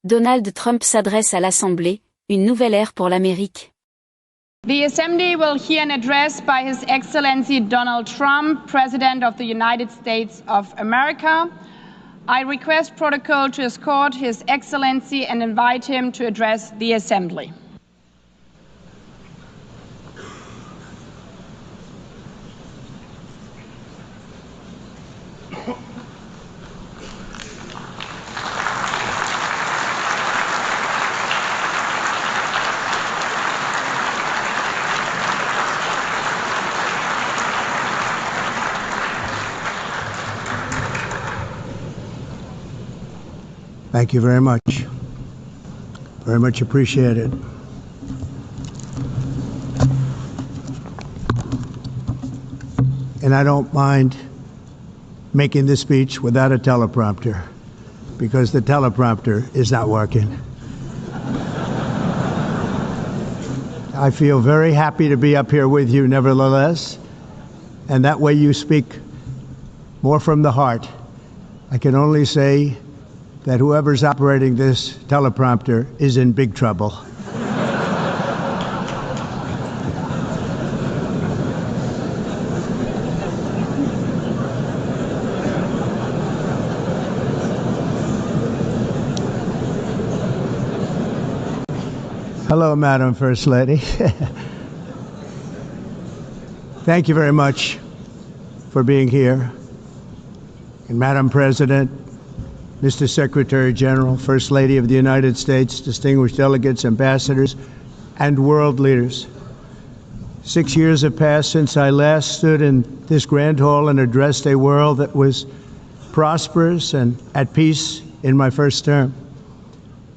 Donald Trump s'adresse à l'Assemblée, une nouvelle ère pour l'Amérique. The Assembly will hear an address by His Excellency Donald Trump, President of the United States of America. I request protocol to escort His Excellency and invite him to address the Assembly. Thank you very much. Very much appreciated. And I don't mind making this speech without a teleprompter, because the teleprompter is not working. I feel very happy to be up here with you nevertheless, and that way you speak more from the heart. I can only say that whoever's operating this teleprompter is in big trouble. Hello, Madam First Lady. Thank you very much for being here. And Madam President, Mr. Secretary General, First Lady of the United States, distinguished delegates, ambassadors, and world leaders. 6 years have passed since I last stood in this grand hall and addressed a world that was prosperous and at peace in my first term.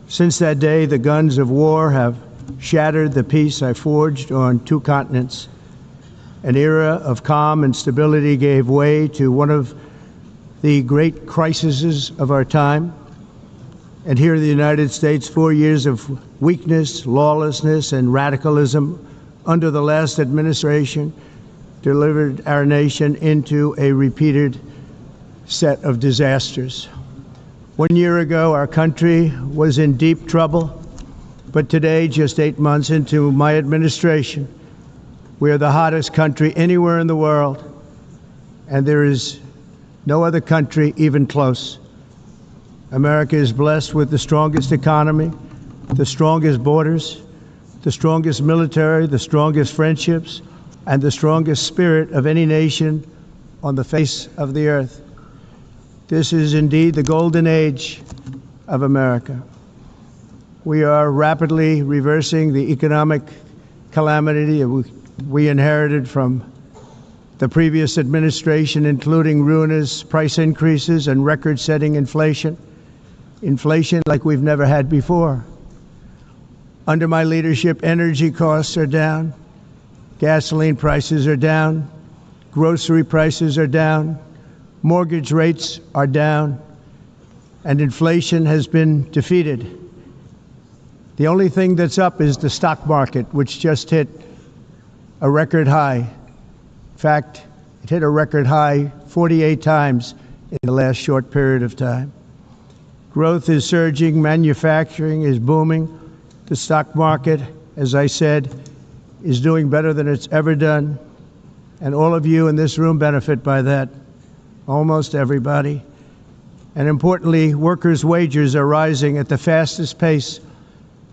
Since that day, the guns of war have shattered the peace I forged on 2 continents. An era of calm and stability gave way to one of the great crises of our time. And here in the United States, 4 years of weakness, lawlessness, and radicalism under the last administration delivered our nation into a repeated set of disasters. 1 year ago, our country was in deep trouble, but today, just 8 months into my administration, we are the hottest country anywhere in the world, and there is no other country even close. America is blessed with the strongest economy, the strongest borders, the strongest military, the strongest friendships, and the strongest spirit of any nation on the face of the earth. This is indeed the golden age of America. We are rapidly reversing the economic calamity we inherited from the previous administration, including ruinous price increases and record-setting inflation like we've never had before. Under my leadership, energy costs are down, gasoline prices are down, grocery prices are down, mortgage rates are down, and inflation has been defeated. The only thing that's up is the stock market, which just hit a record high. In fact, it hit a record high 48 times in the last short period of time. Growth is surging, manufacturing is booming. The stock market, as I said, is doing better than it's ever done. And all of you in this room benefit by that, almost everybody. And importantly, workers' wages are rising at the fastest pace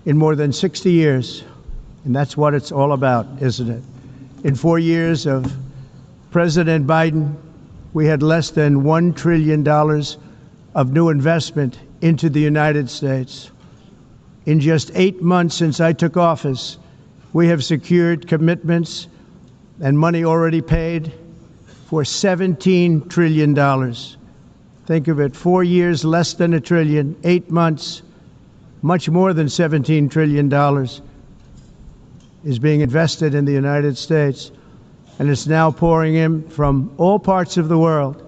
in more than 60 years. And that's what it's all about, isn't it? In 4 years of President Biden, we had less than $1 trillion of new investment into the United States. In just 8 months since I took office, we have secured commitments and money already paid for $17 trillion. Think of it, 4 years, less than $1 trillion, 8 months, much more than $17 trillion is being invested in the United States. And it's now pouring in from all parts of the world.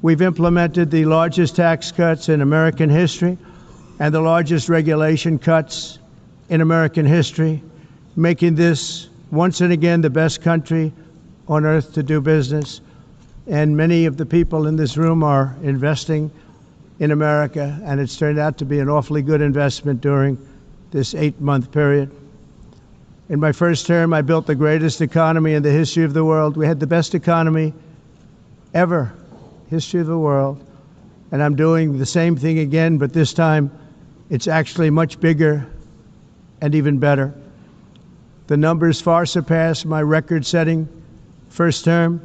We've implemented the largest tax cuts in American history and the largest regulation cuts in American history, making this once and again the best country on earth to do business. And many of the people in this room are investing in America, and it's turned out to be an awfully good investment during this 8-month period. In my first term, I built the greatest economy in the history of the world. We had the best economy ever, history of the world. And I'm doing the same thing again, but this time it's actually much bigger and even better. The numbers far surpass my record-setting first term.